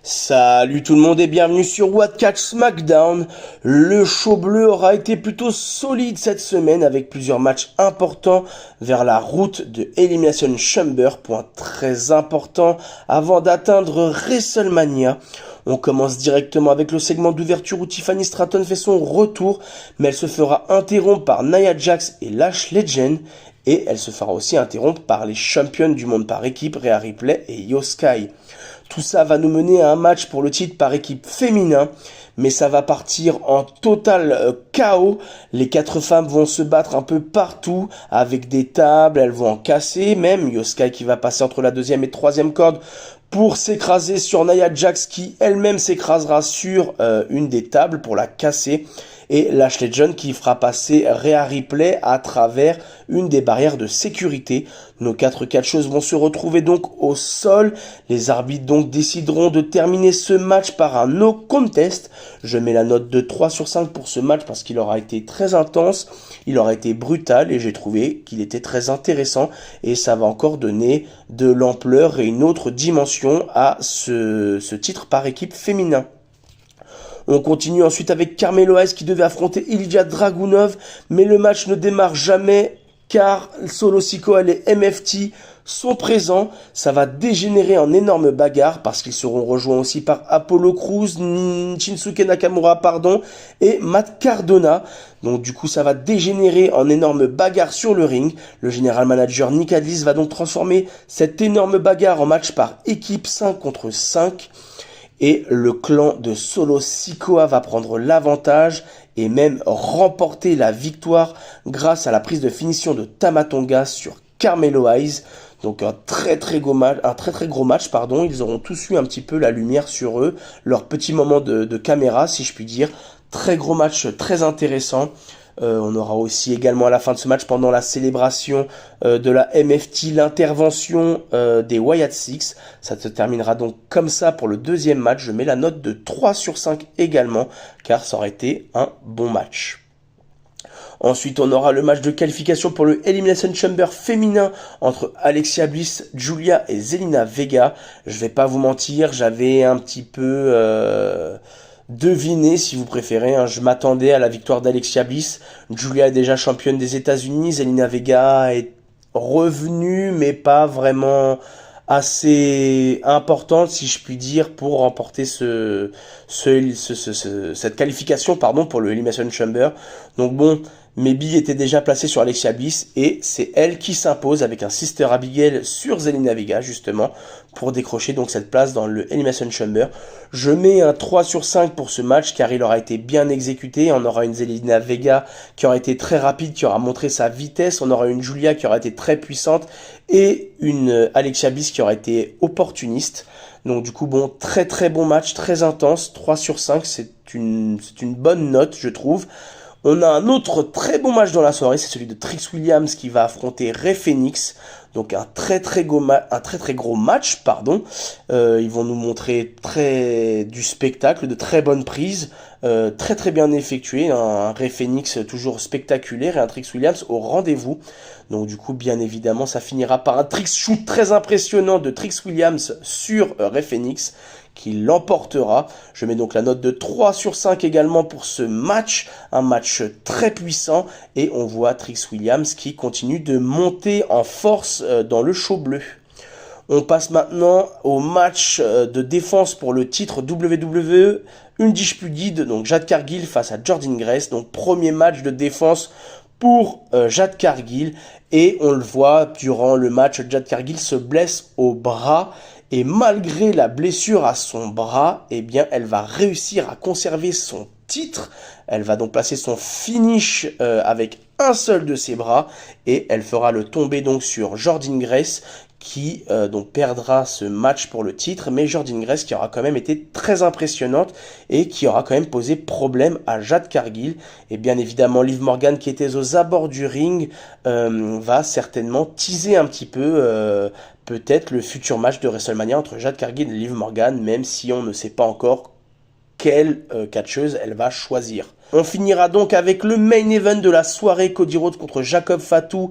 Salut tout le monde et bienvenue sur What Catch SmackDown. Le show bleu aura été plutôt solide cette semaine avec plusieurs matchs importants vers la route de Elimination Chamber, point très important avant d'atteindre WrestleMania. On commence directement avec le segment d'ouverture où Tiffany Stratton fait son retour, mais elle se fera interrompre par Nia Jax et Lash Legend. Et elle se fera aussi interrompre par les championnes du monde par équipe, Rhea Ripley et Io Sky. Tout ça va nous mener à un match pour le titre par équipe féminin, mais ça va partir en total chaos. Les 4 femmes vont se battre un peu partout avec des tables, elles vont en casser même. Io Sky qui va passer entre la deuxième et troisième corde pour s'écraser sur Nia Jax qui elle-même s'écrasera sur une des tables pour la casser. Et Lash Legend qui fera passer Rhea Ripley à travers une des barrières de sécurité. Nos 4 catcheuses vont se retrouver donc au sol. Les arbitres donc décideront de terminer ce match par un no contest. Je mets la note de 3 sur 5 pour ce match parce qu'il aura été très intense, il aura été brutal et j'ai trouvé qu'il était très intéressant et ça va encore donner de l'ampleur et une autre dimension à ce titre par équipe féminin. On continue ensuite avec Carmelo Hayes qui devait affronter Ilja Dragunov, mais le match ne démarre jamais car Solo Sikoa et les MFT sont présents. Ça va dégénérer en énorme bagarre parce qu'ils seront rejoints aussi par Apollo Crews, Shinsuke Nakamura et Matt Cardona. Donc du coup ça va dégénérer en énorme bagarre sur le ring. Le général manager Nick Aldis va donc transformer cette énorme bagarre en match par équipe 5 contre 5. Et le clan de Solo Sikoa va prendre l'avantage et même remporter la victoire grâce à la prise de finition de Tama Tonga sur Carmelo Hayes. Donc un très très gros match, Ils auront tous eu un petit peu la lumière sur eux, leur petit moment de caméra si je puis dire. Très gros match, très intéressant. On aura aussi également à la fin de ce match, pendant la célébration de la MFT, l'intervention des Wyatt Six. Ça se terminera donc comme ça pour le deuxième match. Je mets la note de 3 sur 5 également, car ça aurait été un bon match. Ensuite, on aura le match de qualification pour le Elimination Chamber féminin entre Alexia Bliss, Julia et Zelina Vega. Je vais pas vous mentir, j'avais un petit peu deviné, si vous préférez. Je m'attendais à la victoire d'Alexia Bliss. Julia est déjà championne des États-Unis. Zelina Vega est revenue, mais pas vraiment assez importante, si je puis dire, pour remporter cette qualification pour le Elimination Chamber. Donc bon, mes billes étaient déjà placés sur Alexia Bliss et c'est elle qui s'impose avec un Sister Abigail sur Zelina Vega justement pour décrocher donc cette place dans le Elimination Chamber. Je mets un 3 sur 5 pour ce match car il aura été bien exécuté. On aura une Zelina Vega qui aura été très rapide, qui aura montré sa vitesse. On aura une Julia qui aura été très puissante et une Alexia Bliss qui aura été opportuniste. Donc du coup bon, très très bon match, très intense. 3 sur 5, c'est une bonne note je trouve. On a un autre très bon match dans la soirée, c'est celui de Trix Williams qui va affronter Rey Fenix. Donc un très très gros match. Ils vont nous montrer du spectacle, de très bonnes prises, très très bien effectuées. Un Rey Fenix toujours spectaculaire et un Trix Williams au rendez-vous. Donc du coup, bien évidemment, ça finira par un trick shoot très impressionnant de Trix Williams sur Rey Fenix, qui l'emportera. Je mets donc la note de 3 sur 5 également pour ce match. Un match très puissant. Et on voit Trix Williams qui continue de monter en force dans le show bleu. On passe maintenant au match de défense pour le titre WWE Undisputed. Donc Jade Cargill face à Jordynne Grace. Donc premier match de défense pour Jade Cargill. Et on le voit durant le match, Jade Cargill se blesse au bras. Et malgré la blessure à son bras, eh bien, elle va réussir à conserver son titre. Elle va donc placer son finish avec un seul de ses bras. Et elle fera le tomber donc sur Jordynne Grace qui donc perdra ce match pour le titre. Mais Jordynne Grace qui aura quand même été très impressionnante et qui aura quand même posé problème à Jade Cargill. Et bien évidemment, Liv Morgan qui était aux abords du ring va certainement teaser un petit peu peut-être le futur match de WrestleMania entre Jade Cargill et Liv Morgan, même si on ne sait pas encore quelle catcheuse elle va choisir. On finira donc avec le main event de la soirée, Cody Rhodes contre Jacob Fatu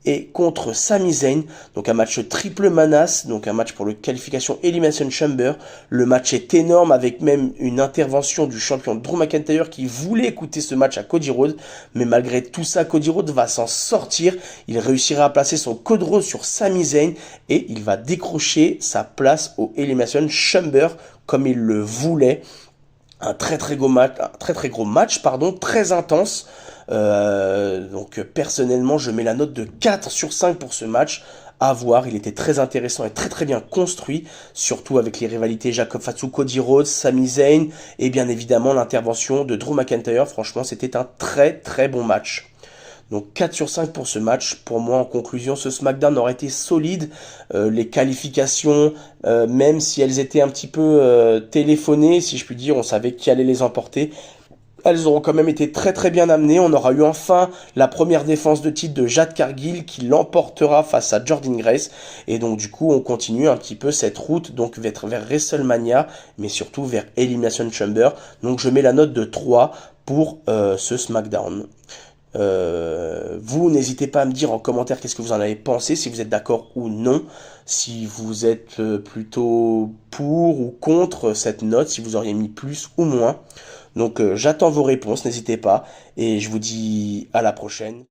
et contre Sami Zayn. Donc un match triple menace, donc un match pour le qualification Elimination Chamber. Le match est énorme avec même une intervention du champion Drew McIntyre qui voulait écouter ce match à Cody Rhodes. Mais malgré tout ça, Cody Rhodes va s'en sortir. Il réussira à placer son Code Rhodes sur Sami Zayn et il va décrocher sa place au Elimination Chamber comme il le voulait. Un très très gros match, très intense. Donc personnellement, je mets la note de 4 sur 5 pour ce match. À voir, il était très intéressant et très très bien construit, surtout avec les rivalités Jacob Fatu, Cody Rhodes, Sami Zayn et bien évidemment l'intervention de Drew McIntyre. Franchement, c'était un très très bon match. Donc 4 sur 5 pour ce match. Pour moi, en conclusion, ce SmackDown aurait été solide. Les qualifications, même si elles étaient un petit peu téléphonées, si je puis dire, on savait qui allait les emporter. Elles auront quand même été très très bien amenées. On aura eu enfin la première défense de titre de Jade Cargill qui l'emportera face à Jordynne Grace. Et donc du coup on continue un petit peu cette route donc vers WrestleMania, mais surtout vers Elimination Chamber. Donc je mets la note de 3 pour ce SmackDown. Vous n'hésitez pas à me dire en commentaire qu'est-ce que vous en avez pensé, si vous êtes d'accord ou non, si vous êtes plutôt pour ou contre cette note, si vous auriez mis plus ou moins. Donc j'attends vos réponses, n'hésitez pas, et je vous dis à la prochaine.